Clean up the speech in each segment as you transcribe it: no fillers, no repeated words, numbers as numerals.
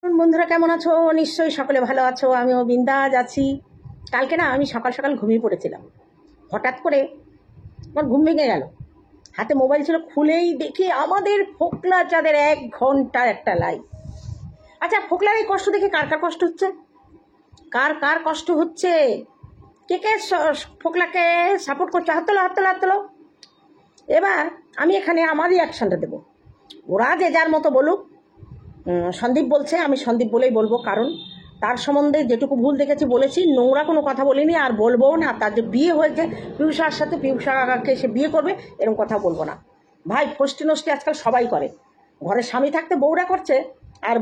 বন্ধুরা কেমন আছো? নিশ্চয়ই সকলে ভালো আছো। আমিও বিন্দাজ আছি। কালকে না আমি সকাল সকাল ঘুমিয়ে পড়েছিলাম। হঠাৎ করে আমার ঘুম ভেঙে গেল। হাতে মোবাইল ছিল, খুলেই দেখি আমাদের ফোকলা চাঁদের 1 ঘন্টার একটা লাইভ। আচ্ছা, ফোকলার এই কষ্ট দেখে কার কার কষ্ট হচ্ছে? কার কার কষ্ট হচ্ছে? কে কে ফোকলাকে সাপোর্ট করছে? হাত তোলো, হাত তোলো, হাত তোলো। এবার আমি এখানে আমার রিয়াকশানটা দেবো। ওরা যে যার মতো বলুক। সন্দীপ বলছে, আমি সন্দীপ বলেই বলবো, কারণ তার সম্বন্ধে যেটুকু ভুল দেখেছি বলেছি, নোংরা কোনো কথা বলিনি, আর বলবোও না। তার যে বিয়ে হয়েছে পিউষার সাথে, পিউষাকে সে বিয়ে করবে, এরকম কথা বলবো না। ভাই, ফষ্টি নষ্টি আজকাল সবাই করে। ঘরে স্বামী থাকতে বউরা করছে, আর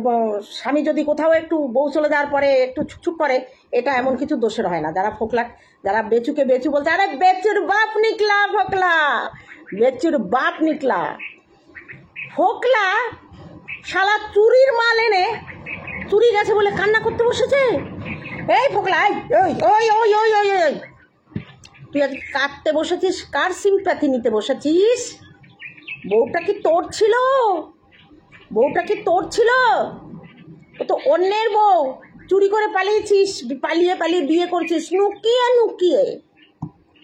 স্বামী যদি কোথাও একটু বউ চলে যাওয়ার পরে একটু ছুকছুক করে, এটা এমন কিছু দোষের হয় না। যারা ফোকলা, যারা বেচুকে বেচু বলছে, আরে বেচুর বাপ নিকলা ফোকলা, বেচুর বাপ নিকলা ফোকলা। শালা চুরির মাল এনে চুরি গেছে বলে কান্না করতে বসেছে। এই ফোকলা, ওই ওই ওই ওই ওই ওই তুই আজ কাঁদতে বসেছিস? কার সিম্প্যাথি নিতে বসেছিস? বউটা কি তোর ছিল? বউটা কি তোর ছিল? ও তো অন্যের বউ। চুরি করে পালিয়েছিস, পালিয়ে পালিয়ে বিয়ে করছিস নুকিয়ে নুকিয়ে।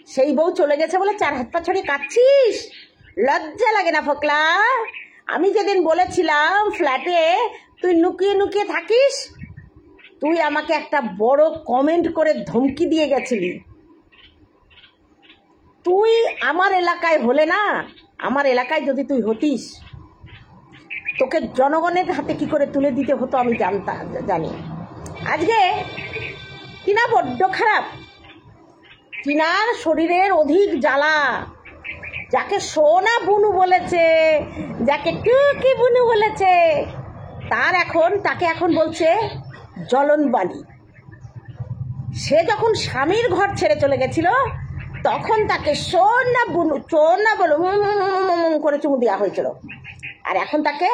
সেই বউ চলে গেছে বলে 4 হাত পা ছড়িয়ে কাঁদছিস? লজ্জা লাগে না ফোকলা? আমি যেদিন বলেছিলাম ফ্ল্যাটে তুই লুকিয়ে লুকিয়ে থাকিস, তুই আমাকে একটা বড় কমেন্ট করে ধমকি দিয়ে গেছিলি। তুই আমার এলাকায় হলে না, আমার এলাকায় যদি তুই হতিস, তোকে জনগণের হাতে কি করে তুলে দিতে হতো আমি জানি। আজকে টিনা বড্ড খারাপ। টিনার শরীরের অধিক জ্বালা। যাকে সোনা বুনু বলেছে, যাকে টুকি বুনু বলেছে, তাকে এখন বলছে জ্বলনবালি। সে যখন স্বামীর ঘর ছেড়ে চলে গেছিল, তখন তাকে সোনা বুনু, সোনা বলো করে চুমু দেওয়া হয়েছিল, আর এখন তাকে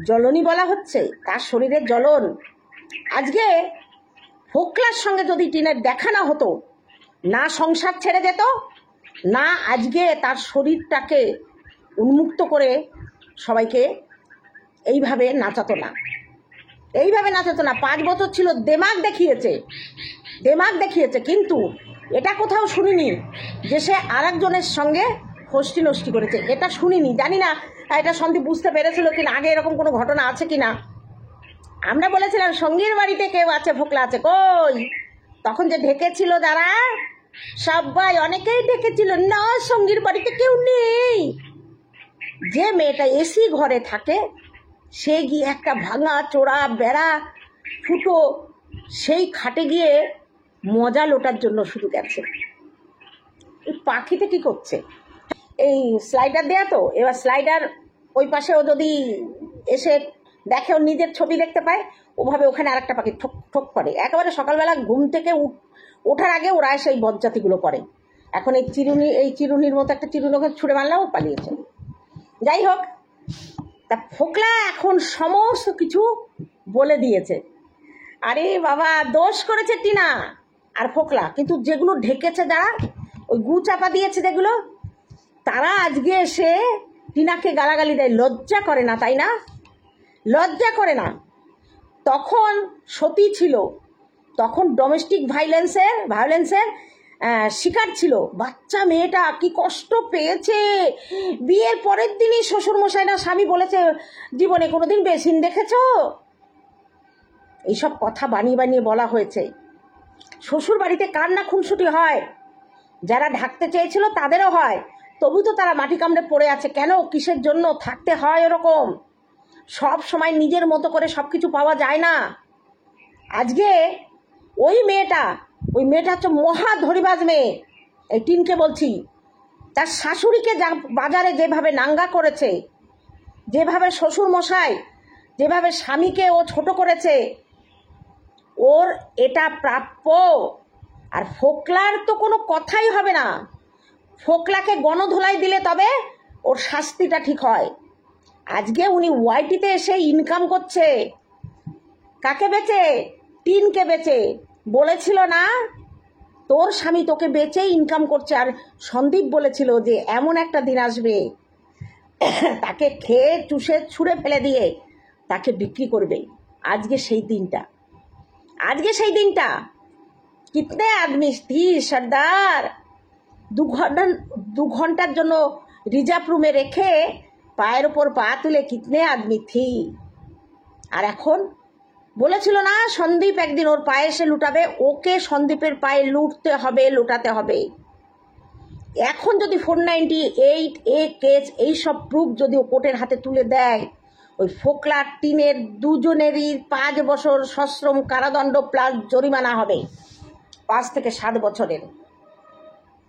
জ্বলনি বলা হচ্ছে। তার শরীরের জ্বলন। আজকে ফোকলার সঙ্গে যদি টিনের দেখা না হতো, না সংসার ছেড়ে যেত, না আজকে তার শরীরটাকে উন্মুক্ত করে সবাইকে এইভাবে নাচাতো না, এইভাবে নাচাতো না। 5 বছর ছিল, দেমাগ দেখিয়েছে, দেমাগ দেখিয়েছে, কিন্তু এটা কোথাও শুনিনি যে সে আরেকজনের সঙ্গে ফষ্টি নষ্টি করেছে। এটা শুনিনি। জানি না এটা সন্দীপ বুঝতে পেরেছিল কিনা, আগে এরকম কোনো ঘটনা আছে কিনা। আমরা বলেছিলাম সঙ্গীর বাড়িতে কেউ আছে, ফোকলা আছে, কই? তখন যে ঢেকেছিল যারা, সবাই অনেকেই ডেকেছিল, না সঙ্গীর বাড়িতে কেউ নেই। যে মেয়েটা এসি ঘরে থাকে, সে গিয়ে একটা ভাঙা চোরা বেড়া ফুটো সেই খাটে গিয়ে মজা লোটার জন্য শুধু গেছে। এই পাখিতে কি করছে? এই স্লাইডার দেয়া তো, এবার স্লাইডার ওই পাশে ও যদি এসে দেখে, ওর নিজের ছবি দেখতে পায়, ওভাবে ওখানে আরেকটা পাখি ঠক ঠক করে। একেবারে সকালবেলা ঘুম থেকে ওঠার আগে ওরা সেই বজ্জাতিগুলো করে। এখন এই চিরুনির মতো একটা চিরুনি ওখানে ছুঁড়ে মারলেও পালিয়েছে। যাই হোক, তা ফোকলা এখন সমস্ত কিছু বলে দিয়েছে। আরে বাবা, দোষ করেছে টিনা আর ফোকলা, কিন্তু যেগুলো ঢেকেছে, যারা ওই গু চাপা দিয়েছে যেগুলো, তারা আজকে এসে টিনাকে গালাগালি দেয়। লজ্জা করে না, তাই না? লজ্জা করে না। তখন সতী ছিল, তখন ডোমেস্টিক ভায়োলেন্সের শিকার ছিল। বাচ্চা মেয়েটা কি কষ্ট পেয়েছে। বিয়ের পরের দিনই শ্বশুরমশাই না স্বামী বলেছে, জীবনে কোনোদিন বেসিন দেখেছ? এইসব কথা বানিয়ে বানিয়ে বলা হয়েছে। শ্বশুর বাড়িতে কার না খুনসুটি হয়? যারা ঢাকতে চেয়েছিল তাদেরও হয়, তবু তো তারা মাটি কামড়ে পড়ে আছে। কেন, কিসের জন্য থাকতে হয় এরকম? সব সময় নিজের মতো করে সব কিছু পাওয়া যায় না। আজকে ওই মেয়েটা হচ্ছে মহা ধরিবাজ মেয়ে। এই টিনকে বলছি, তার শাশুড়িকে বাজারে যেভাবে নাঙ্গা করেছে, যেভাবে শ্বশুর মশাই, যেভাবে স্বামীকে ও ছোট করেছে, ওর এটা প্রাপ্য। আর ফোকলার তো কোনো কথাই হবে না। ফোকলাকে গণধোলাই দিলে তবে ওর শাস্তিটা ঠিক হয়। আজকে উনি ওয়াইটিতে এসে ইনকাম করছে। কাকে বেচে? টিনকে বেচে। বলেছিল না তোর স্বামী তোকে বেচে ইনকাম করছে, আর সন্দীপ বলেছিল যে এমন একটা দিন আসবে তাকে খেয়ে চুষে ছুঁড়ে ফেলে দিয়ে তাকে বিক্রি করবে। আজকে সেই দিনটা, আজকে সেই দিনটা। কিতনে আদমি থি সর্দার, 2 ঘন্টার জন্য রিজার্ভ রুমে রেখে পায়ের ওপর পা তুলে কিতনে আদমি থি। আর এখন বলেছিল না সন্দীপ একদিন ওর পায়ে এসে লুটাবে, ওকে সন্দীপের পায়ে লুটতে হবে, লুটাতে হবে। এখন যদি 498A কেস এইসব প্রুফ যদি ও কোর্টের হাতে তুলে দেয়, ওই ফোকলা টিনের দুজনেরই 5 বছর সশ্রম কারাদণ্ড প্লাস জরিমানা হবে 5 থেকে 7 বছরের।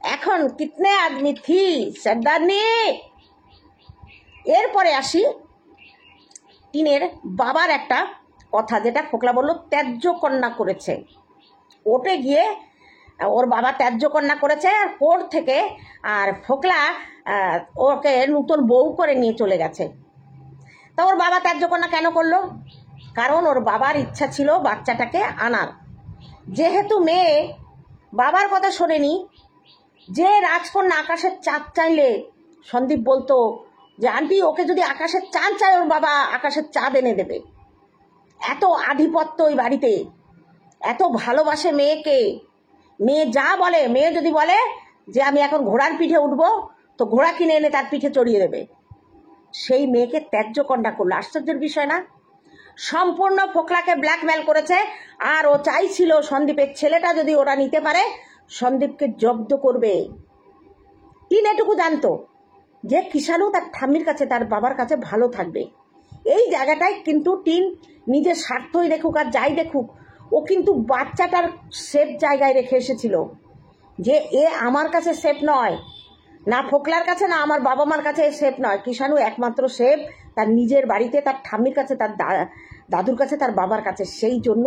এখন কিতনে আদমি থি সর্দারনি। এরপরে আসি টিনের বাবার একটা কথা, যেটা ফোকলা বলল ত্যায্য কন্যা করেছে। কোর্টে গিয়ে ওর বাবা ত্যায্য কন্যা করেছে আর কোর্ট থেকে আর ফোকলা ওকে নতুন বউ করে নিয়ে চলে গেছে। তা ওর বাবা ত্যায্য কন্যা কেন করলো? কারণ ওর বাবার ইচ্ছা ছিল বাচ্চাটাকে আনার। যেহেতু মেয়ে বাবার কথা শোনেনি, যে রাজকন্যা আকাশের চাঁদ চাইলে সন্দীপ বলতো যে আন্টি ওকে যদি আকাশের চাঁদ চায় ওর বাবা আকাশের চাঁদ এনে দেবে। এত আধিপত্য ওই বাড়িতে, এত ভালোবাসে মেয়েকে। মেয়ে যা বলে, মেয়ে যদি বলে যে আমি এখন ঘোড়ার পিঠে উঠবো, তো ঘোড়া কিনে এনে তার পিঠে চড়িয়ে দেবে। সেই মেয়েকে ত্যায্য কন্যা করলো। আশ্চর্যের বিষয় না? সম্পূর্ণ ফোকলাকে ব্ল্যাকমেল করেছে। আর ও চাইছিল সন্দীপের ছেলেটা যদি ওরা নিতে পারে সন্দীপকে জব্দ করবে। টিন এটুকু জানতো যে কিষাণু তার ঠাম্মির কাছে, তার বাবার কাছে ভালো থাকবে। এই জায়গাটায় কিন্তু টিন নিজের স্বার্থই দেখুক আর যাই দেখুক, ও কিন্তু বাচ্চাটার সেফ জায়গায় রেখে এসেছিল যে এ আমার কাছে সেফ নয়, না ফোকলার কাছে, না আমার বাবা মার কাছে সেফ নয়। কিষাণু একমাত্র সেফ তার নিজের বাড়িতে, তার ঠাম্মির কাছে, তার দাদুর কাছে, তার বাবার কাছে। সেই জন্য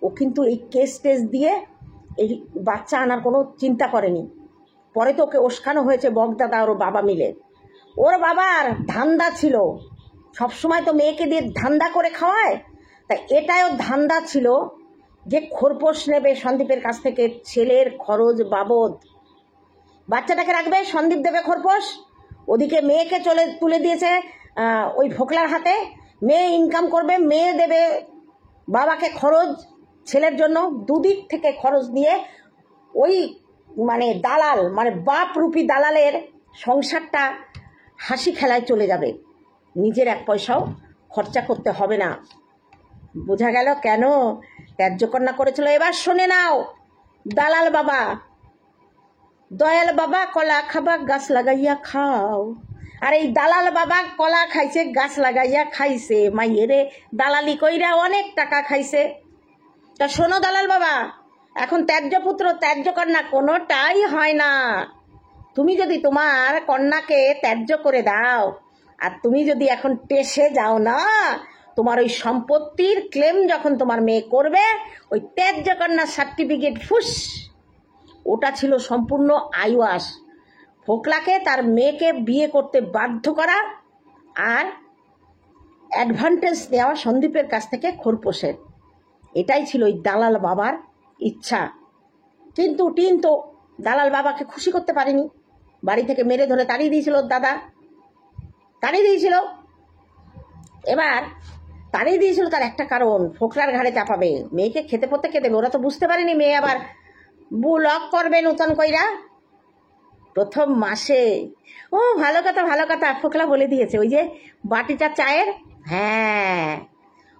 ও কিন্তু এই কেস টেস দিয়ে এই বাচ্চা আনার কোনো চিন্তা করেনি। পরে তো ওকে ওস্কানো হয়েছে বগদাদা ওর বাবা মিলে। ওর বাবার ধান্দা ছিল, সবসময় তো মেয়েকে দিয়ে ধান্দা করে খাওয়ায়, তাই এটাও ধান্দা ছিল যে খোরপোশ নেবে সন্দীপের কাছ থেকে ছেলের খরচ বাবদ। বাচ্চাটাকে রাখবে, সন্দীপ দেবে খোরপোশ, ওদিকে মেয়েকে তুলে দিয়েছে ওই ফোকলার হাতে। মেয়ে ইনকাম করবে, মেয়ে দেবে বাবাকে খরচ ছেলের জন্য। দুদিক থেকে খরচ দিয়ে ওই দালাল, বাপ রূপী দালালের সংসারটা হাসি খেলায় চলে যাবে। নিজের 1 পয়সাও খরচা করতে হবে না। বোঝা গেল কেন ত্যায্য কন্যা করেছিল। এবার শুনে নাও, দালাল বাবা, দয়াল বাবা কলা খাবা গাছ লাগাইয়া খাও। আর এই দালাল বাবা কলা খাইছে, গাছ লাগাইয়া খাইছে, মাইয়েরে দালালি কইরা অনেক টাকা খাইছে। তা শোনো দালাল বাবা, এখন ত্যায্য পুত্র ত্যায্য কন্যা কোনোটাই হয় না। তুমি যদি তোমার কন্যাকে ত্যায্য করে দাও আর তুমি যদি এখন টেসে যাও না, তোমার ওই সম্পত্তির ক্লেম যখন তোমার মেয়ে করবে, ওই ত্যায্য কন্যার সার্টিফিকেট ফুস, ওটা ছিল সম্পূর্ণ আইওয়াস। ফোকলাকে তার মেয়েকে বিয়ে করতে বাধ্য করা আর অ্যাডভান্টেজ দেওয়া সন্দীপের কাছ থেকে খোরপোশের। এটাই ছিল ওই দালাল বাবার ইচ্ছা। কিন্তু টিন তো দালাল বাবাকে খুশি করতে পারেনি। বাড়ি থেকে মেরে ধরে তাড়িয়ে দিয়েছিল, দাদা তাড়িয়ে দিয়েছিল। এবার তাড়িয়ে দিয়েছিল তার একটা কারণ, ফোকলার ঘাড়ে চাপাবে, মেয়েকে খেতে পড়তে কে দেবে। ওরা তো বুঝতে পারেনি মেয়ে আবার ব্লক করবে নতুন কইরা 1ম মাসে। ও ভালো কথা, ভালো কথা, ফোকলা বলে দিয়েছে ওই যে বাটিটা চায়ের, হ্যাঁ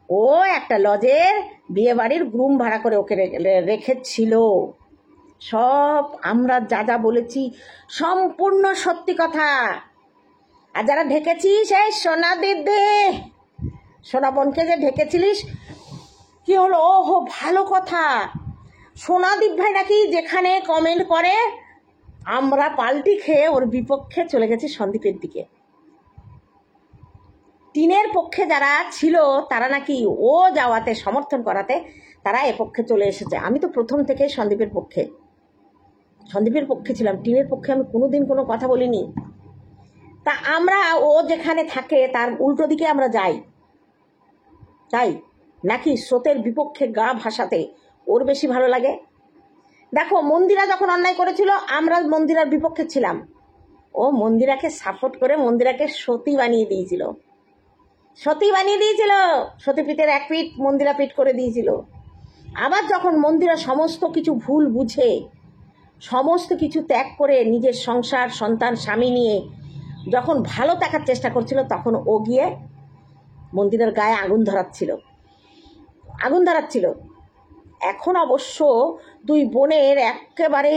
ও একটা লজের বিয়ে বাড়ির গ্রুম ভাড়া করে ওকে রেখেছিল। সব আমরা যা যা বলেছি সম্পূর্ণ সত্যি কথা। আর যারা ঢেকেছিস, এই সোনা দিদি, সোনা বোনকে যে ঢেকেছিলিস, কি হলো? ওহো ভালো কথা, সোনাদীপ ভাই নাকি যেখানে কমেন্ট করে আমরা পাল্টি খেয়ে ওর বিপক্ষে চলে গেছি সন্দীপের দিকে। টিনের পক্ষে যারা ছিল তারা নাকি ও যাওয়াতে সমর্থন করাতে তারা এ পক্ষে চলে এসেছে। আমি তো প্রথম থেকে সন্দীপের পক্ষে ছিলাম, টিনের পক্ষে আমি কোনোদিন কোনো কথা বলিনি। তা আমরা ও যেখানে থাকে তার উল্টো দিকে আমরা যাই, তাই নাকি স্রোতের বিপক্ষে গা ভাসাতে ওর বেশি ভালো লাগে? দেখো, মন্দিরা যখন অন্যায় করেছিল আমরা মন্দিরার বিপক্ষে ছিলাম, ও মন্দিরাকে সাপোর্ট করে মন্দিরাকে সতী বানিয়ে দিয়েছিল। সতী বানিয়ে দিয়েছিল, সতীপীঠের এক পিঠ মন্দিরা পিঠ করে দিয়েছিল। আবার যখন মন্দিরা সমস্ত কিছু ভুল বুঝে সমস্ত কিছু ত্যাগ করে নিজের সংসার সন্তান স্বামী নিয়ে যখন ভালো থাকার চেষ্টা করছিল, তখন ও গিয়ে মন্দিরের গায়ে আগুন ধরাচ্ছিল। এখন অবশ্য দুই বোনের একেবারে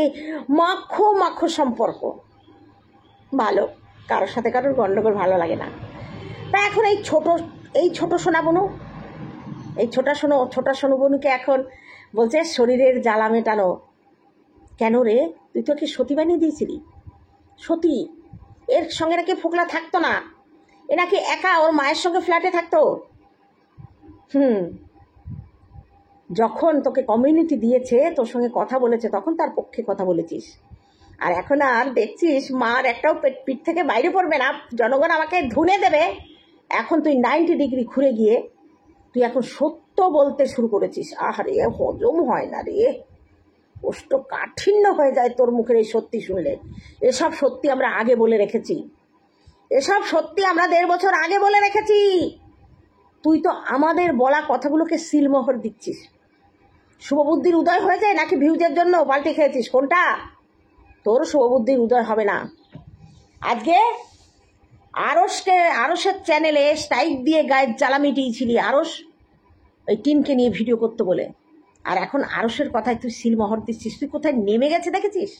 মাখো সম্পর্ক, ভালো, কারোর সাথে কারোর গণ্ডগোল ভালো লাগে না। তা এখন এই ছোট সোনা বোনকে এখন বলছে শরীরের জ্বালা মেটানো। কেন রে, তুই তো কি সতী বানিয়ে দিয়েছিলি? সতী, এর সঙ্গে নাকি ফোকলা থাকতো না, এ নাকি একা ওর মায়ের সঙ্গে ফ্ল্যাটে থাকতো। যখন তোকে কমিউনিটি দিয়েছে, তোর সঙ্গে কথা বলেছে, তখন তার পক্ষে কথা বলেছিস। আর এখন আর দেখছিস মার একটাও পিঠ থেকে বাইরে পড়বে না, জনগণ আমাকে ধুনে দেবে। এখন তুই 90 ডিগ্রি ঘুরে গিয়ে তুই এখন সত্য বলতে শুরু করেছিস। আহারে, হজম হয় না রে, কোষ্ঠকাঠিন্য হয়ে যায় তোর মুখের এই সত্যি শুনলে। এসব সত্যি আমরা আগে বলে রেখেছি, এসব সত্যি আমরা 1.5 বছর আগে বলে রেখেছি। তুই তো আমাদের বলা কথাগুলোকে সিলমোহর দিচ্ছিস। শুভবুদ্ধির উদয় হয়ে যায় নাকি ভিউজের জন্য পাল্টে খেয়েছিস? কোনটা? তোর শুভবুদ্ধির উদয় হবে না। আজকে আরসের চ্যানেলে স্ট্রাইক দিয়ে গায়ে জ্বালা মিটিয়েছিলি, আরস ওই টিনকে নিয়ে ভিডিও করতে বলে। আর এখন আরসের কথায় তুই সিলমোহর দিচ্ছিস। তুই কোথায় নেমে গেছে দেখেছিস?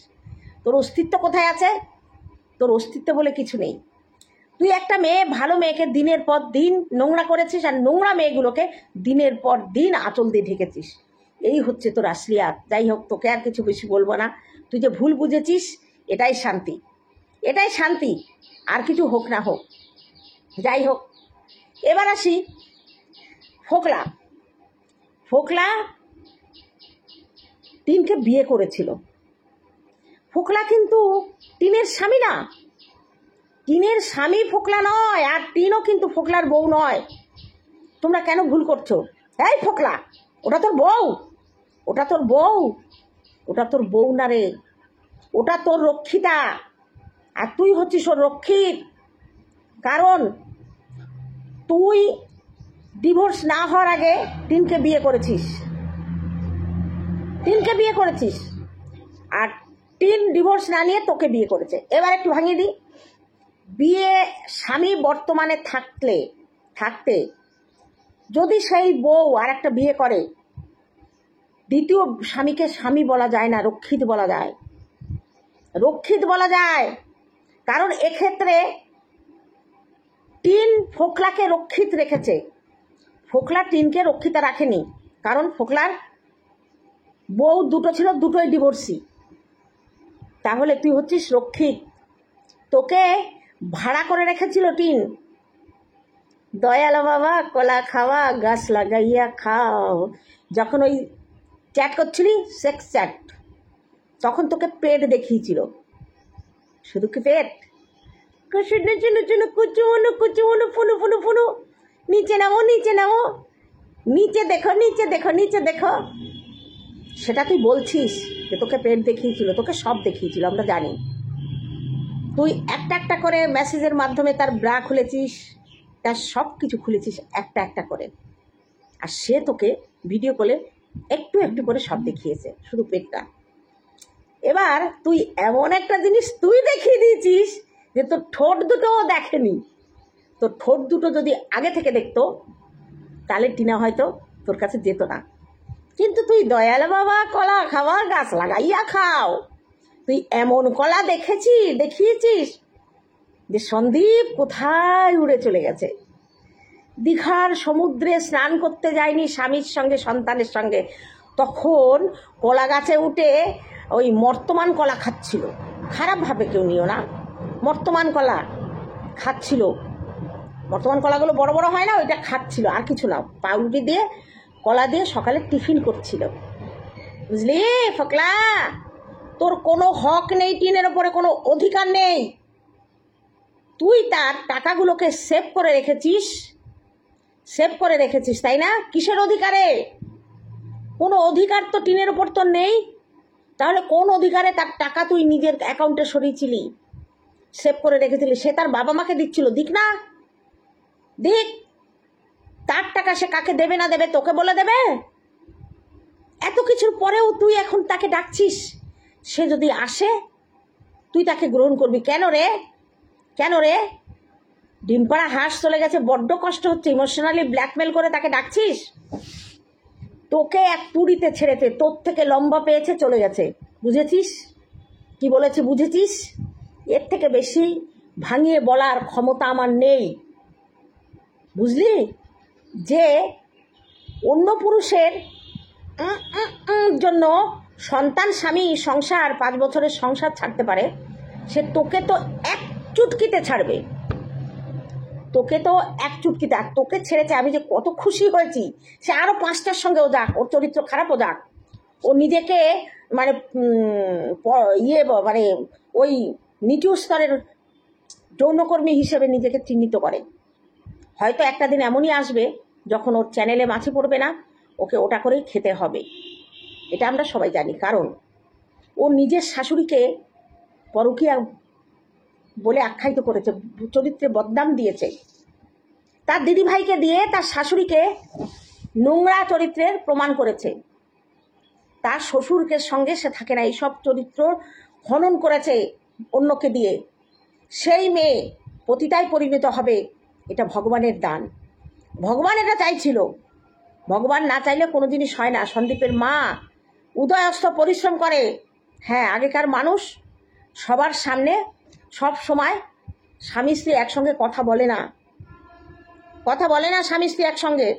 তোর অস্তিত্ব কোথায় আছে? তোর অস্তিত্ব বলে কিছু নেই। তুই একটা মেয়ে, ভালো মেয়েকে দিনের পর দিন নোংরা করেছিস, আর নোংরা মেয়েগুলোকে দিনের পর দিন আঁচল দিয়ে ঢেকেছিস। এই হচ্ছে তোর আসলিয়াত। যাই হোক, তোকে আর কিছু বেশি বলবো না। তুই যে ভুল বুঝেছিস, এটাই শান্তি, আর কিছু হোক না হোক। যাই হোক, এবার আসি ফোকলা টিনকে বিয়ে করেছিল। ফোকলা কিন্তু টিনের স্বামী না, টিনের স্বামী ফোকলা নয়, আর টিনও কিন্তু ফোকলার বউ নয়। তোমরা কেন ভুল করছো? এই ফোকলা, ওটা তোর বউ না রে, ওটা তোর রক্ষিতা। আর তুই হচ্ছিস ওর রক্ষিত। কারণ তুই ডিভোর্স না হওয়ার আগে টিনকে বিয়ে করেছিস, আর টিন ডিভোর্স না নিয়ে তোকে বিয়ে করেছে। এবার একটু ভাঙিয়ে দিই। বিয়ে স্বামী বর্তমানে থাকতে যদি সেই বউ আর একটা বিয়ে করে, দ্বিতীয় স্বামীকে স্বামী বলা যায় না, রক্ষিত বলা যায়। কারণ এক্ষেত্রে টিন ফোকলাকে রক্ষিত রেখেছে, ফোকলা টিনকে রক্ষিতা রাখেনি। কারণ ফোকলার বউ দুটো ছিল, দুটোই ডিভোর্সি। তাহলে তুই হচ্ছিস রক্ষিত। তোকে ভাড়া করে রেখেছিল টিন। দয়ালো বাবা কলা খাওয়া, গাছ লাগাইয়া খাও। যখন ওই চ্যাট করছিলি, সেক্স চ্যাট, তখন তোকে পেট দেখিয়েছিল। শুধু কি পেট? কুচুমুনু নিচে নামো, নিচে দেখো। সেটা তুই বলছিস যে তোকে পেট দেখিয়েছিল, তোকে সব দেখিয়েছিল, আমরা জানি। তুই একটা করে মেসেজের মাধ্যমে তার ব্রা খুলেছিস, তার সব কিছু খুলেছিস একটা করে। আর সে তোকে ভিডিও কলে একটু করে সব দেখিয়েছে, শুধু পেটটা। এবার তুই এমন একটা জিনিস তুই দেখিয়ে দিয়েছিস যে তোর ঠোঁট দুটোও দেখেনি। তোর ঠোঁট দুটো যদি আগে থেকে দেখতো, তাহলে টিনা হয়তো তোর কাছে যেত না। কিন্তু তুই দয়াল বাবা কলা খাওয়া, গাছ লাগাইয়া খাও। তুই এমন কলা দেখিয়েছিস যে সন্দীপ কোথায় উড়ে চলে গেছে। দীঘার সমুদ্রে স্নান করতে যায়নি স্বামীর সঙ্গে, সন্তানের সঙ্গে, তখন কলা গাছে উঠে ওই মর্তমান কলা খাচ্ছিল। খারাপভাবে কেউ নিও না, মর্তমান কলা খাচ্ছিল। মর্তমান কলাগুলো বড় বড় হয় না, ওইটা খাচ্ছিল, আর কিছু না। পাউরুটি দিয়ে কলা দিয়ে সকালে টিফিন করছিল। বুঝলি ফোকলা, তোর কোনো হক নেই, টিনের ওপরে কোনো অধিকার নেই। তুই তার টাকাগুলোকে সেভ করে রেখেছিস, তাই না? কিসের অধিকারে? কোনো অধিকার তো টিনের ওপর তো নেই। তাহলে কোন অধিকারে তার টাকা তুই নিজের অ্যাকাউন্টে সরিয়েছিলি, সেভ করে রেখেছিলি? সে তার বাবা মাকে দিচ্ছিল, দিক। তার টাকা সে কাকে দেবে না দেবে তোকে বলে দেবে? এত কিছুর পরেও তুই এখন তাকে ডাকছিস। সে যদি আসে তুই তাকে গ্রহণ করবি কেন রে? কেন রে? ডিমপাড়া হাঁস চলে গেছে, বড্ড কষ্ট হচ্ছে, ইমোশনালি ব্ল্যাকমেল করে তাকে ডাকছিস। তোকে এক পুরীতে ছেড়েতে তোর থেকে লম্বা পেয়েছে, চলে গেছে। বুঝেছিস কি বলেছি? বুঝেছিস? এর থেকে বেশি ভাঙিয়ে বলার ক্ষমতা আমার নেই। বুঝলি যে অন্য পুরুষের জন্য সন্তান, স্বামী, সংসার, 5 বছরের সংসার ছাড়তে পারে, সে তোকে তো এক চুটকিতে ছাড়বে। তোকে তো এক চুটকিতে। আর তোকে ছেড়েছে আমি যে কত খুশি হয়েছি। সে আরও 5টার সঙ্গেও যাক, ওর চরিত্র খারাপও যাক, ও নিজেকে মানে মানে ওই নিচু স্তরের যৌনকর্মী হিসেবে নিজেকে চিহ্নিত করে। হয়তো একটা দিন এমনই আসবে যখন ওর চ্যানেলে মাছি পড়বে না, ওকে ওটা করেই খেতে হবে। এটা আমরা সবাই জানি। কারণ ও নিজের শাশুড়িকে পরকীয়া বলে আখ্যায়িত করেছে, চরিত্রে বদনাম দিয়েছে। তার দিদিভাইকে দিয়ে তার শাশুড়িকে নোংরা চরিত্রের প্রমাণ করেছে। তার শ্বশুরকে সঙ্গে সে থাকে না, এইসব চরিত্র হনন করেছে অন্যকে দিয়ে। সেই মেয়ে পতিতায় পরিণত হবে, এটা ভগবানের দান। ভগবান এটা চাইছিল। ভগবান না চাইলে কোনো জিনিস হয় না। সন্দীপের মা উদয়স্ত পরিশ্রম করে। হ্যাঁ, আগেকার মানুষ সবার সামনে সব সময় স্বামী স্ত্রী একসঙ্গে কথা বলে না, স্বামী স্ত্রী একসঙ্গে।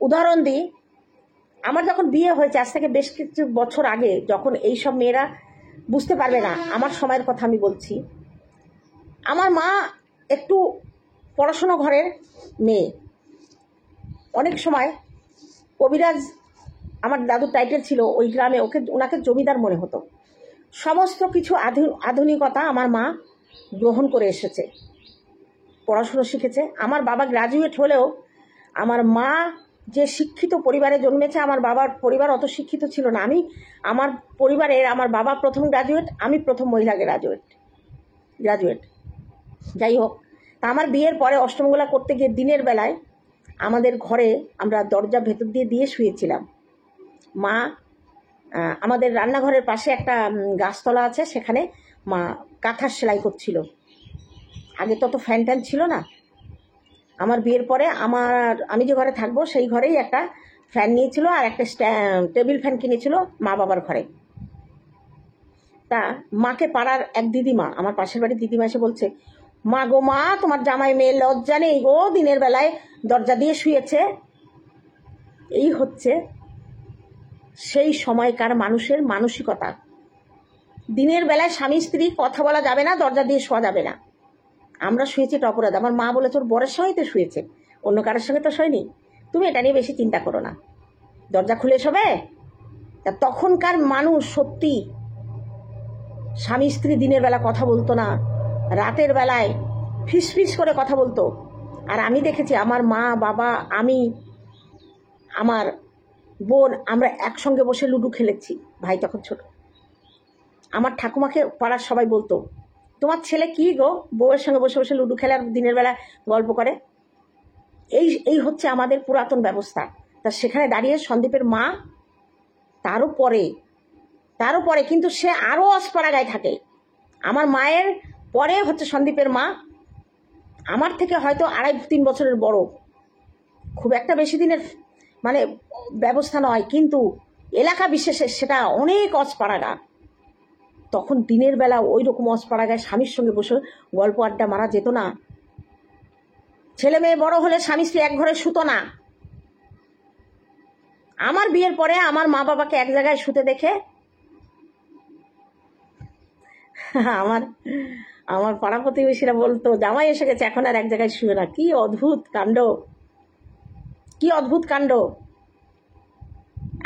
উদাহরণ দিই, আমার যখন বিয়ে হয়েছে আজ থেকে বেশ কিছু বছর আগে, যখন এইসব মেয়েরা বুঝতে পারবে না, আমার সময়ের কথা আমি বলছি। আমার মা একটু পড়াশুনো ঘরের মেয়ে। অনেক সময় কবিরাজ, আমার দাদুর টাইটেল ছিল ওই গ্রামে, ওনাকে জমিদার মনে হতো। সমস্ত কিছু আধুনিকতা আমার মা গ্রহণ করে এসেছে, পড়াশুনো শিখেছে। আমার বাবা গ্রাজুয়েট হলেও আমার মা যে শিক্ষিত পরিবারে জন্মেছে, আমার বাবার পরিবার অত শিক্ষিত ছিল না। আমার পরিবারের আমার বাবা প্রথম গ্রাজুয়েট, আমি প্রথম মহিলা গ্রাজুয়েট। যাই হোক, তা আমার বিয়ের পরে অষ্টমঙ্গলা করতে গিয়ে দিনের বেলায় আমাদের ঘরে আমরা দরজা ভেতর দিয়ে শুয়েছিলাম। মা আমাদের রান্নাঘরের পাশে একটা গাছতলা আছে, সেখানে মা কাঁথার সেলাই করছিল। আগে তো ফ্যান ট্যান ছিল না। আমার বিয়ের পরে আমি যে ঘরে থাকবো সেই ঘরেই একটা ফ্যান নিয়েছিল, আর একটা টেবিল ফ্যান কিনেছিল মা বাবার ঘরে। তা মাকে পাড়ার এক দিদিমা, আমার পাশের বাড়ির দিদিমা এসে বলছে, মা গো মা, তোমার জামাই মেয়ে লজ্জা নেই গো, দিনের বেলায় দরজা দিয়ে শুয়েছে। এই হচ্ছে সেই সময়কার মানুষের মানসিকতা। দিনের বেলায় স্বামী স্ত্রী কথা বলা যাবে না, দরজা দিয়ে শোয়া যাবে না। আমরা শুয়েছি এটা অপরাধ। আমার মা বলে, তোর বরের সঙ্গেই তো শুয়েছে, অন্য কারোর সঙ্গে তো শোয়নি, তুমি এটা নিয়ে বেশি চিন্তা করো না, দরজা খুলে শোবে। তা তখনকার মানুষ সত্যি স্বামী স্ত্রী দিনের বেলা কথা বলতো না, রাতের বেলায় ফিস করে কথা বলতো। আর আমি দেখেছি আমার মা, বাবা, আমি, আমার বোন, আমরা একসঙ্গে বসে লুডো খেলেছি। ভাই তখন ছোট। আমার ঠাকুমাকে পাড়ার সবাই বলতো, তোমার ছেলে কি গো, বউয়ের সঙ্গে বসে বসে লুডো খেলে আর দিনের বেলা গল্প করে। এই হচ্ছে আমাদের পুরাতন ব্যবস্থা। তা সেখানে দাঁড়িয়ে সন্দীপের মা তারও পরে কিন্তু সে আরও অস্পরাগায় থাকে। আমার মায়ের পরে হচ্ছে সন্দীপের মা, আমার থেকে হয়তো 2.5-3 বছরের বড়। খুব একটা বেশি দিনের মানে ব্যবস্থা নয়, কিন্তু এলাকা বিশেষে সেটা অনেক অস্পরাগা। তখন দিনের বেলা ওই রকম অস্পরাগায় স্বামীর সঙ্গে বসে গল্প আড্ডা মারা যেত না। ছেলে মেয়ে বড় হলে স্বামী স্ত্রী এক ঘরে শুতো না। আমার বিয়ের পরে আমার মা বাবাকে এক জায়গায় শুতে দেখে আমার পাড়া প্রতিবেশীরা বলতো, জামাই এসে গেছে, এখন আর এক জায়গায় শুয়ে না। কি অদ্ভুত কাণ্ড।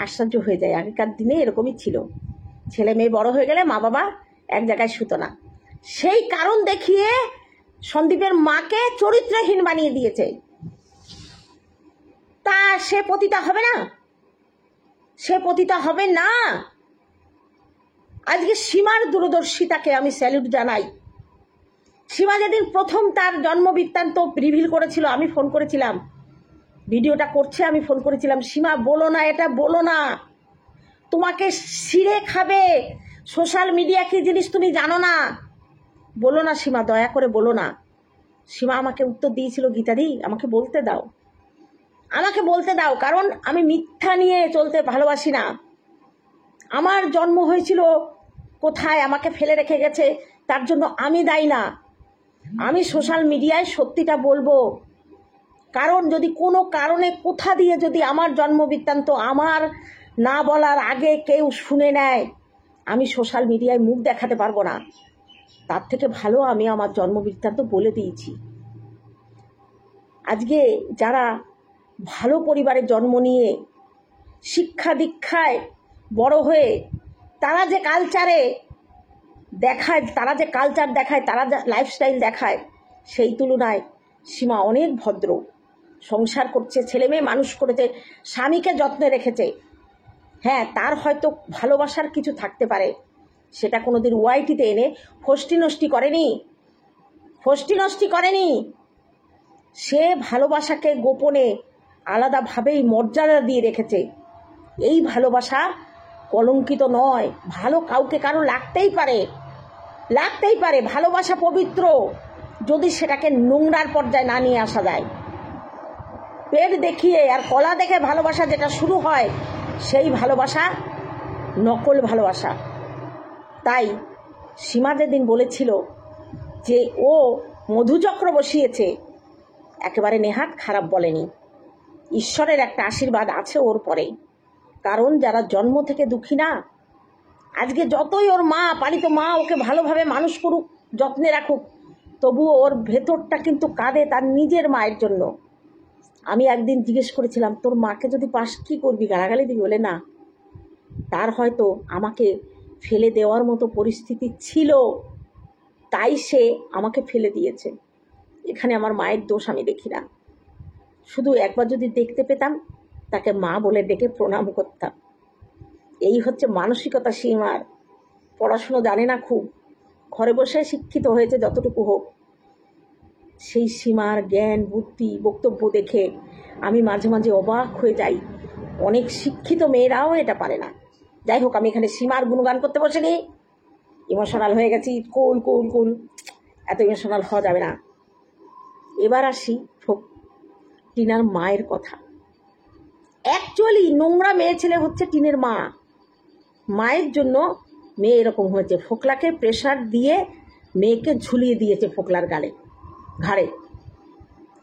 আশ্চর্য হয়ে যায়। আগেকার দিনে এরকমই ছিল, ছেলে মেয়ে বড় হয়ে গেলে মা বাবা এক জায়গায় শুতো না। সেই কারণ দেখিয়ে সন্দীপের মাকে চরিত্রহীন বানিয়ে দিয়েছে। তা সে পতিতা হবে না। আজকে সীমার দূরদর্শিতাকে আমি স্যালুট জানাই। সীমা যেদিন প্রথম তার জন্ম বৃত্তান্ত রিভিল করেছিল, আমি ফোন করেছিলাম, ভিডিওটা করছে, আমি ফোন করেছিলাম, সীমা বলো না, এটা বলো না, তোমাকে ছিঁড়ে খাবে, সোশ্যাল মিডিয়া কি জিনিস তুমি জানো না, বলো না সীমা, দয়া করে বলো না। সীমা আমাকে উত্তর দিয়েছিল, গীতাদি আমাকে বলতে দাও, আমাকে বলতে দাও, কারণ আমি মিথ্যা নিয়ে চলতে ভালোবাসি না। আমার জন্ম হয়েছিল কোথায়, আমাকে ফেলে রেখে গেছে, তার জন্য আমি দায়ী না। আমি সোশ্যাল মিডিয়ায় সত্যিটা বলবো, কারণ যদি কোনো কারণে কোথা দিয়ে যদি আমার জন্ম বৃত্তান্ত আমার না বলার আগে কেউ শুনে নেয়, আমি সোশ্যাল মিডিয়ায় মুখ দেখাতে পারবো না। তার থেকে ভালো আমি আমার জন্ম বৃত্তান্ত বলে দিয়েছি। আজকে যারা ভালো পরিবারে জন্ম নিয়ে শিক্ষা দীক্ষায় বড় হয়ে তারা যে কালচারে দেখায়, তারা যে কালচার দেখায়, তারা যে লাইফস্টাইল দেখায়, সেই তুলনায় সীমা অনেক ভদ্র, সংসার করছে, ছেলে মেয়ে মানুষ করেছে, স্বামীকে যত্নে রেখেছে। হ্যাঁ, তার হয়তো ভালোবাসার কিছু থাকতে পারে, সেটা কোনোদিন ওয়াইটিতে এনে ফষ্টি নষ্টি করেনি। সে ভালোবাসাকে গোপনে আলাদাভাবেই মর্যাদা দিয়ে রেখেছে। এই ভালোবাসা কলঙ্কিত নয়, ভালো কাউকে কারো লাগতেই পারে, ভালোবাসা পবিত্র, যদি সেটাকে নোংরার পর্যায়ে না নিয়ে আসা যায়। পেট দেখিয়ে আর কলা দেখে ভালোবাসা যেটা শুরু হয়, সেই ভালোবাসা নকল ভালোবাসা। তাই সীমা যেদিন বলেছিল যে ও মধুচক্র বসিয়েছে, একেবারে নেহাত খারাপ বলেনি। ঈশ্বরের একটা আশীর্বাদ আছে ওর পরে, কারণ যারা জন্ম থেকে দুঃখী না, আজকে যতই ওর মা, পালিত মা ওকে ভালোভাবে মানুষ করুক, যত্নে রাখুক, তবুও ওর ভেতরটা কিন্তু কাঁদে তার নিজের মায়ের জন্য। আমি একদিন জিজ্ঞেস করেছিলাম, তোর মাকে যদি পাস কী করবি, গালাগালি দিবি? বলে না, তার হয়তো আমাকে ফেলে দেওয়ার মতো পরিস্থিতি ছিল, তাই সে আমাকে ফেলে দিয়েছে। এখানে আমার মায়ের দোষ আমি দেখি না, শুধু একবার যদি দেখতে পেতাম তাকে মা বলে ডেকে প্রণাম করতাম। এই হচ্ছে মানসিকতা সীমার। পড়াশুনো জানে না খুব, ঘরে বসে শিক্ষিত হয়েছে যতটুকু হোক। সেই সীমার জ্ঞান বুদ্ধি বক্তব্য দেখে আমি মাঝে মাঝে অবাক হয়ে যাই, অনেক শিক্ষিত মেয়েরাও এটা পারে না। যাই হোক, আমি এখানে সীমার গুণগান করতে বসিনি, ইমোশনাল হয়ে গেছি, কুল, এত ইমোশনাল হওয়া যাবে না। এবার আসি টিনার মায়ের কথা। অ্যাকচুয়ালি নোংরা মেয়ে ছেলে হচ্ছে টিনের মা। মায়ের জন্য মেয়ে এরকম হয়েছে, ফোকলাকে প্রেশার দিয়ে মেয়েকে ঝুলিয়ে দিয়েছে ফোকলার ঘাড়ে।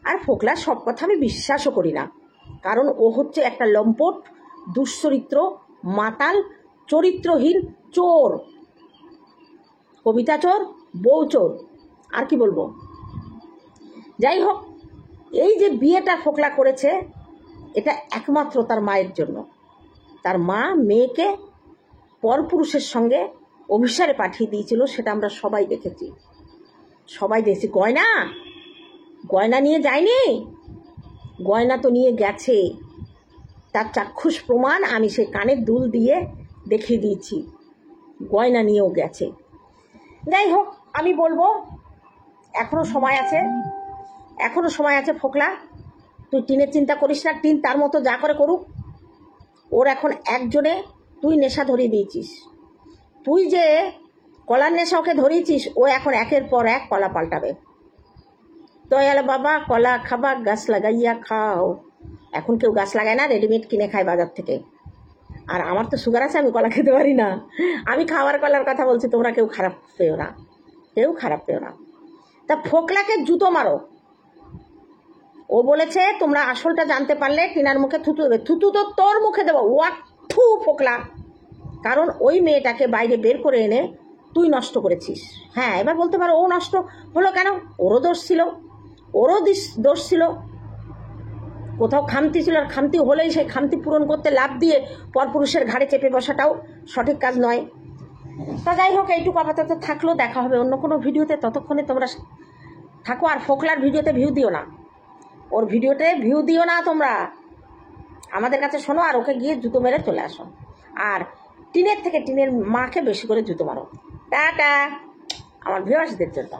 আর ফোকলার সব কথা আমি বিশ্বাসও করি না, কারণ ও হচ্ছে একটা লম্পট, দুশ্চরিত্র, মাতাল, চরিত্রহীন চোর, কবিতা চোর, বউ চোর, আর কি বলবো। যাই হোক, এই যে বিয়েটা ফোকলা করেছে, এটা একমাত্র তার মায়ের জন্য। তার মা মেয়েকে পরপুরুষের সঙ্গে অভিসারে পাঠিয়ে দিয়েছিল, সেটা আমরা সবাই দেখেছি। গয়না নিয়ে যায়নি, গয়না তো নিয়ে গেছে, তার চাক্ষুষ প্রমাণ আমি সেই কানের দুল দিয়ে দেখিয়ে দিয়েছি, গয়না নিয়েও গেছে। যাই হোক, আমি বলবো এখনো সময় আছে ফোকলা, তুই টিনের চিন্তা করিস না, টিন তার মতো যা করে করুক। ওর এখন একজনে তুই নেশা ধরিয়ে দিয়েছিস, তুই যে কলার নেশা ওকে ধরিয়েছিস, ও এখন একের পর এক কলা পাল্টাবে। দয়াল বাবা কলা খাবা, গাছ লাগাইয়া খাও। এখন কেউ গাছ লাগায় না, রেডিমেড কিনে খায় বাজার থেকে। আর আমার তো সুগার আছে, আমি কলা খেতে পারি না। আমি খাওয়ার কলার কথা বলছি, তোমরা কেউ খারাপ পেও না। তা ফোকলাকে জুতো মারো। ও বলেছে তোমরা আসলটা জানতে পারলে টিনার মুখে থুতু দেবে। থুতু তো তোর মুখে দেবো, ওয়াঠু ফোকলা, কারণ ওই মেয়েটাকে বাইরে বের করে এনে তুই নষ্ট করেছিস। হ্যাঁ, এবার বলতে পারো ও নষ্ট হলো কেন, ওরও দোষ ছিল, কোথাও খামতি ছিল, আর খামতি হলেই সেই খামতি পূরণ করতে লাভ দিয়ে পরপুরুষের ঘাড়ে চেপে বসাটাও সঠিক কাজ নয়। তা যাই হোক, এইটুকু আপাতত থাকলো, দেখা হবে অন্য কোনো ভিডিওতে। ততক্ষণে তোমরা থাকো, আর ফোকলার ভিডিওতে ভিউ দিও না, ওর ভিডিওতে ভিউ দিও না তোমরা, আমাদের কাছে শোনো, আর ওকে গিয়ে জুতো মেরে চলে আসো। আর টিনের মাকে বেশি করে জুতো মারো। টাটা আমার ভিউয়ার্সদের জন্য।